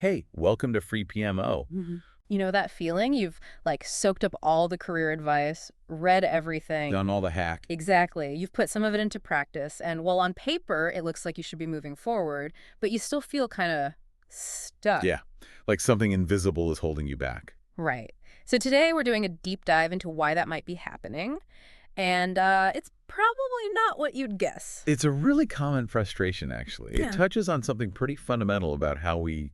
Hey, welcome to Free PMO. You know that feeling? You've like soaked up all the career advice, read everything. Done all the hack. Exactly. You've put some of it into practice. And while on paper, it looks like you should be moving forward, but you still feel kind of stuck. Yeah, like something invisible is holding you back. Right. So today we're doing a deep dive into why that might be happening. And it's probably not what you'd guess. It's a really common frustration, actually. Yeah. It touches on something pretty fundamental about how we,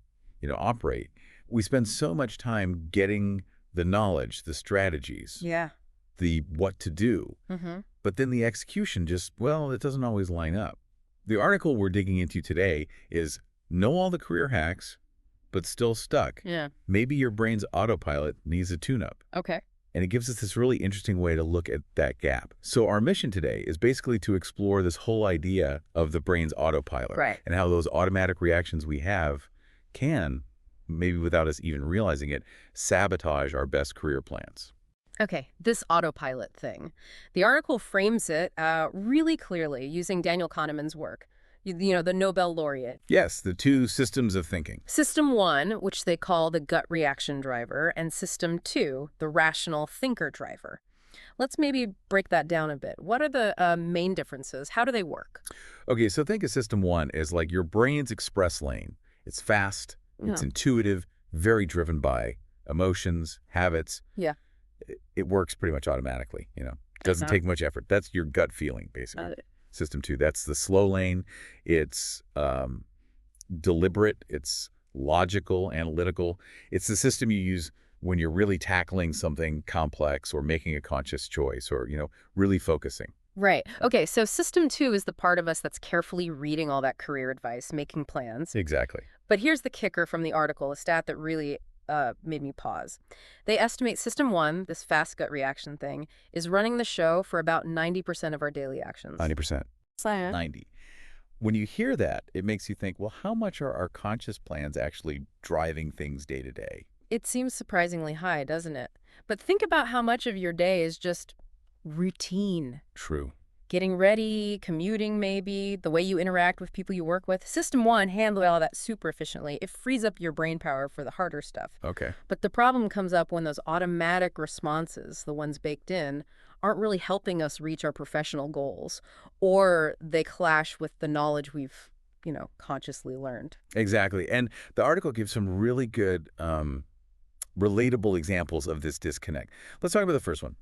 operate. We spend so much time getting the knowledge, the strategies, Yeah. the what to do, Mm-hmm. but then the execution just, well, it doesn't always line up. The article we're digging into today is Know All the Career Hacks, but Still Stuck. Yeah. Maybe your brain's autopilot needs a tune-up. Okay. And it gives us this really interesting way to look at that gap. So our mission today is basically to explore this whole idea of the brain's autopilot. Right. And how those automatic reactions we have can, maybe without us even realizing it, sabotage our best career plans. Okay, this autopilot thing. The article frames it really clearly using Daniel Kahneman's work, the Nobel laureate. Yes, the two systems of thinking. System 1, which they call the gut reaction driver, and System 2, the rational thinker driver. Let's maybe break that down a bit. What are the main differences? How do they work? Okay, so think of System 1 as like your brain's express lane. It's fast, it's intuitive, very driven by emotions, habits. Yeah. It works pretty much automatically, Doesn't take much effort. That's your gut feeling, basically. System 2, that's the slow lane. It's deliberate. It's logical, analytical. It's the system you use when you're really tackling something complex or making a conscious choice or, really focusing. Right. Okay, so System 2 is the part of us that's carefully reading all that career advice, making plans. Exactly. But here's the kicker from the article, a stat that really made me pause. They estimate System 1, this fast gut reaction thing, is running the show for about 90% of our daily actions. 90%. Science. 90. When you hear that, it makes you think, well, how much are our conscious plans actually driving things day to day? It seems surprisingly high, doesn't it? But think about how much of your day is just routine. True. Getting ready, commuting maybe, the way you interact with people you work with. System 1 handles all that super efficiently. It frees up your brain power for the harder stuff. Okay. But the problem comes up when those automatic responses, the ones baked in, aren't really helping us reach our professional goals, or they clash with the knowledge we've, consciously learned. Exactly. And the article gives some really good, relatable examples of this disconnect. Let's talk about the first one.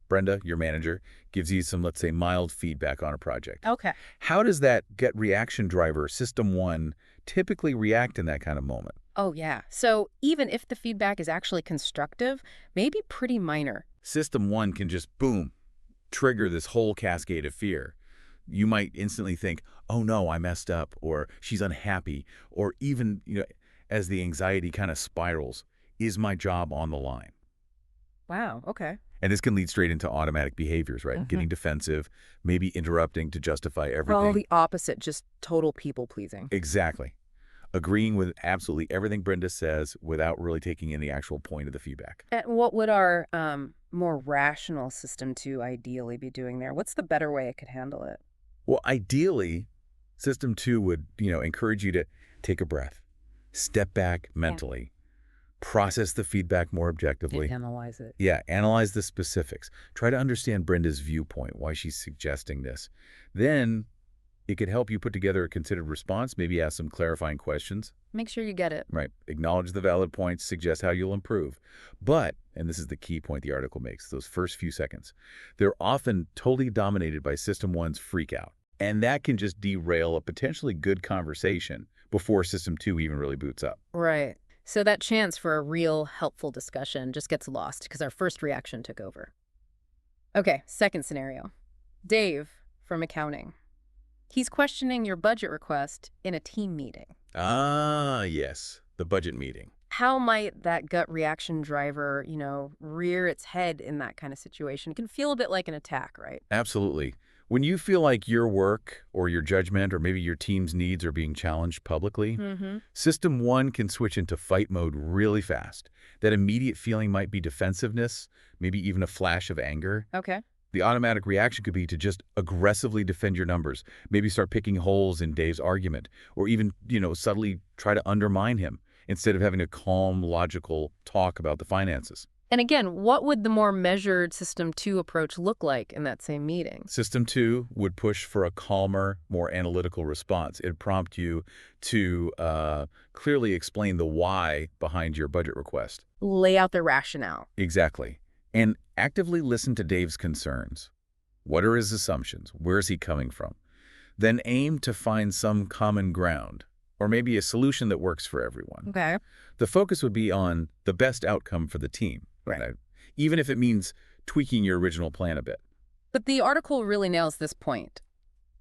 Brenda, your manager, gives you some, let's say, mild feedback on a project. Okay. How does that gut reaction driver, System 1, typically react in that kind of moment? Oh, yeah. So even if the feedback is actually constructive, maybe pretty minor. System 1 can just, boom, trigger this whole cascade of fear. You might instantly think, oh, no, I messed up, or she's unhappy, or even, as the anxiety kind of spirals, is my job on the line? Wow, okay. And this can lead straight into automatic behaviors, right? Getting defensive, maybe interrupting to justify everything. Well, the opposite, just total people-pleasing. Exactly. Agreeing with absolutely everything Brenda says without really taking in the actual point of the feedback. And what would our more rational System 2 ideally be doing there? What's the better way it could handle it? Well, ideally, System 2 would, encourage you to take a breath, step back mentally, process the feedback more objectively. Analyze it. Yeah, analyze the specifics. Try to understand Brenda's viewpoint, why she's suggesting this. Then it could help you put together a considered response, maybe ask some clarifying questions. Make sure you get it. Right. Acknowledge the valid points, suggest how you'll improve. But, and this is the key point the article makes, those first few seconds, they're often totally dominated by System 1's freak out. And that can just derail a potentially good conversation before System 2 even really boots up. Right. So that chance for a real helpful discussion just gets lost because our first reaction took over. Okay, second scenario. Dave from accounting. He's questioning your budget request in a team meeting. Ah, yes, the budget meeting. How might that gut reaction driver, rear its head in that kind of situation? It can feel a bit like an attack, right? Absolutely. When you feel like your work or your judgment or maybe your team's needs are being challenged publicly, System 1 can switch into fight mode really fast. That immediate feeling might be defensiveness, maybe even a flash of anger. Okay. The automatic reaction could be to just aggressively defend your numbers, maybe start picking holes in Dave's argument, or even, subtly try to undermine him. instead of having a calm, logical talk about the finances. And again, what would the more measured System 2 approach look like in that same meeting? System 2 would push for a calmer, more analytical response. It'd prompt you to clearly explain the why behind your budget request. Lay out the rationale. Exactly. And actively listen to Dave's concerns. What are his assumptions? Where is he coming from? Then aim to find some common ground, or maybe a solution that works for everyone. Okay. The focus would be on the best outcome for the team. Right. Even if it means tweaking your original plan a bit. But the article really nails this point.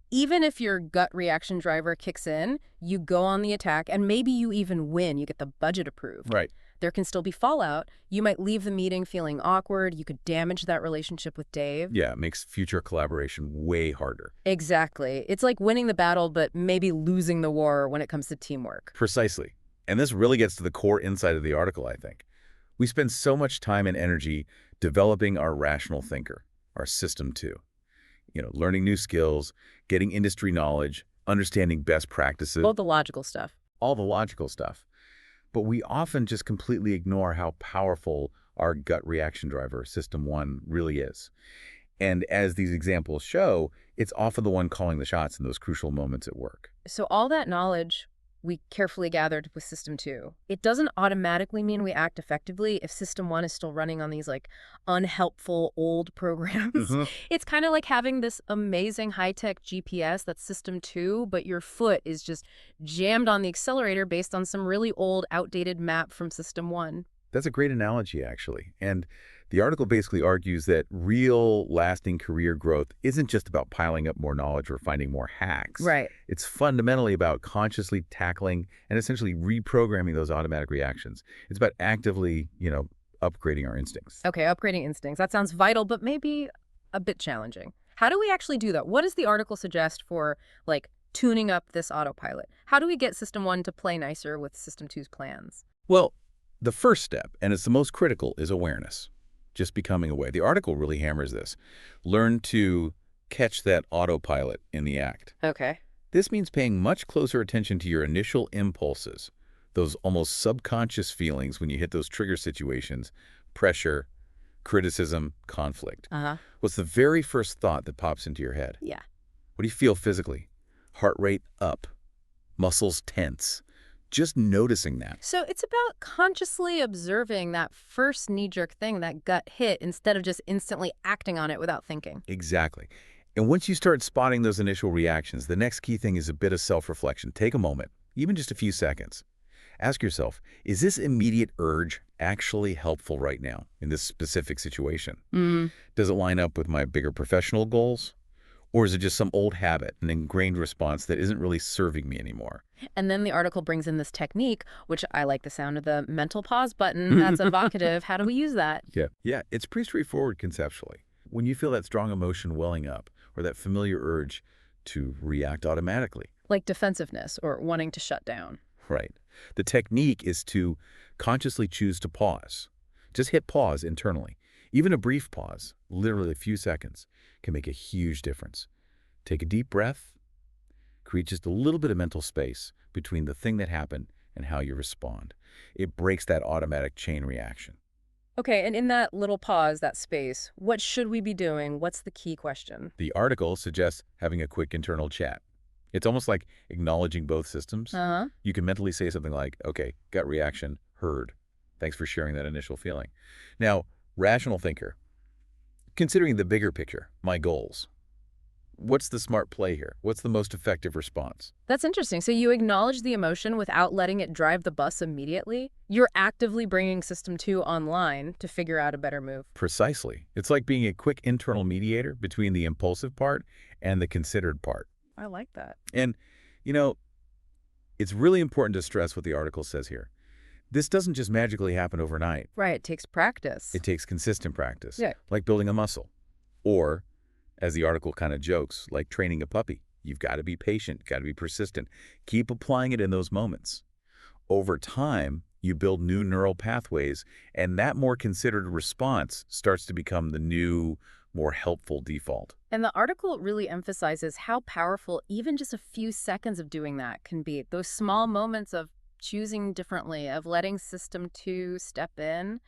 Even if your gut reaction driver kicks in, you go on the attack, and maybe you even win. You get the budget approved. Right. There can still be fallout. You might leave the meeting feeling awkward. You could damage that relationship with Dave. Yeah, it makes future collaboration way harder. Exactly. It's like winning the battle, but maybe losing the war when it comes to teamwork. Precisely. And this really gets to the core insight of the article, I think. We spend so much time and energy developing our rational thinker, our System 2. Learning new skills, getting industry knowledge, understanding best practices. All the logical stuff. All the logical stuff. But we often just completely ignore how powerful our gut reaction driver, System 1, really is. And as these examples show, it's often the one calling the shots in those crucial moments at work. So all that knowledge we carefully gathered with System 2, it doesn't automatically mean we act effectively if System 1 is still running on these unhelpful old programs. It's kind of like having this amazing high-tech GPS that's System 2, but your foot is just jammed on the accelerator based on some really old, outdated map from System 1. That's a great analogy, actually. And the article basically argues that real, lasting career growth isn't just about piling up more knowledge or finding more hacks. Right. It's fundamentally about consciously tackling and essentially reprogramming those automatic reactions. It's about actively, upgrading our instincts. Okay, upgrading instincts. That sounds vital, but maybe a bit challenging. How do we actually do that? What does the article suggest for, tuning up this autopilot? How do we get System 1 to play nicer with System 2's plans? Well, the first step, and it's the most critical, is awareness. Just becoming aware. The article really hammers this. Learn to catch that autopilot in the act. Okay. This means paying much closer attention to your initial impulses, those almost subconscious feelings when you hit those trigger situations, pressure, criticism, conflict. What's the very first thought that pops into your head? Yeah. What do you feel physically? Heart rate up, muscles tense. Just noticing that. So it's about consciously observing that first knee-jerk thing, that gut hit, instead of just instantly acting on it without thinking. Exactly. And once you start spotting those initial reactions, the next key thing is a bit of self-reflection. Take a moment, even just a few seconds. Ask yourself, is this immediate urge actually helpful right now in this specific situation? Does it line up with my bigger professional goals? Or is it just some old habit, an ingrained response that isn't really serving me anymore? And then the article brings in this technique, which I like the sound of the mental pause button. That's evocative. How do we use that? Yeah, it's pretty straightforward conceptually. When you feel that strong emotion welling up or that familiar urge to react automatically. Like defensiveness or wanting to shut down. Right. The technique is to consciously choose to pause. Just hit pause internally. Even a brief pause, literally a few seconds, can make a huge difference. Take a deep breath, create just a little bit of mental space between the thing that happened and how you respond. It breaks that automatic chain reaction. Okay, and in that little pause, that space, what should we be doing? What's the key question? The article suggests having a quick internal chat. It's almost like acknowledging both systems. You can mentally say something like, okay, gut reaction, heard. Thanks for sharing that initial feeling. Now, rational thinker, considering the bigger picture, my goals. What's the smart play here? What's the most effective response? That's interesting. So you acknowledge the emotion without letting it drive the bus immediately? You're actively bringing System 2 online to figure out a better move. Precisely. It's like being a quick internal mediator between the impulsive part and the considered part. I like that. And, it's really important to stress what the article says here. This doesn't just magically happen overnight. Right, it takes practice. It takes consistent practice. Yeah. Like building a muscle. Or, as the article kind of jokes, like training a puppy. You've got to be patient, got to be persistent. Keep applying it in those moments. Over time, you build new neural pathways, and that more considered response starts to become the new, more helpful default. And the article really emphasizes how powerful even just a few seconds of doing that can be. Those small moments of choosing differently, of letting system 2 step in,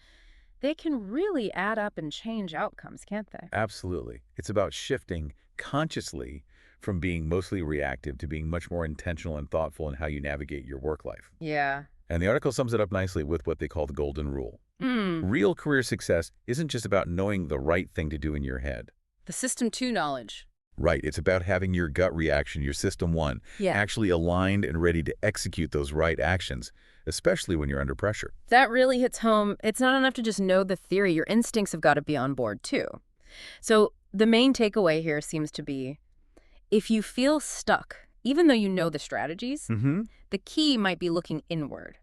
they can really add up and change outcomes, can't they? Absolutely. It's about shifting consciously from being mostly reactive to being much more intentional and thoughtful in how you navigate your work life. Yeah. And the article sums it up nicely with what they call the golden rule. Real career success isn't just about knowing the right thing to do in your head. The system 2 knowledge. Right. It's about having your gut reaction, your system 1, actually aligned and ready to execute those right actions, especially when you're under pressure. That really hits home. It's not enough to just know the theory. Your instincts have got to be on board, too. So the main takeaway here seems to be, if you feel stuck, even though you know the strategies, the key might be looking inward,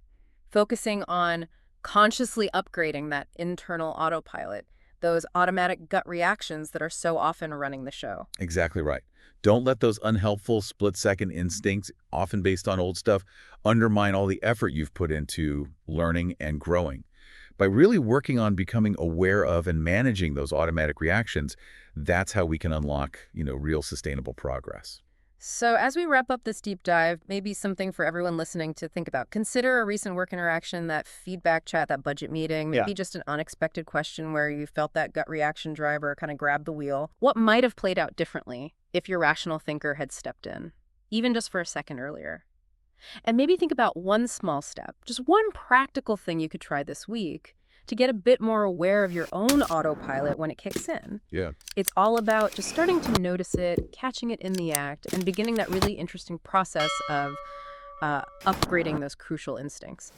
focusing on consciously upgrading that internal autopilot, those automatic gut reactions that are so often running the show. Exactly right. Don't let those unhelpful split-second instincts, often based on old stuff, undermine all the effort you've put into learning and growing. By really working on becoming aware of and managing those automatic reactions, that's how we can unlock, real sustainable progress. So as we wrap up this deep dive, maybe something for everyone listening to think about. Consider a recent work interaction, that feedback chat, that budget meeting, maybe just an unexpected question where you felt that gut reaction driver kind of grab the wheel. What might have played out differently if your rational thinker had stepped in, even just for a second earlier? And maybe think about one small step, just one practical thing you could try this week to get a bit more aware of your own autopilot when it kicks in. Yeah. It's all about just starting to notice it, catching it in the act, and beginning that really interesting process of upgrading those crucial instincts.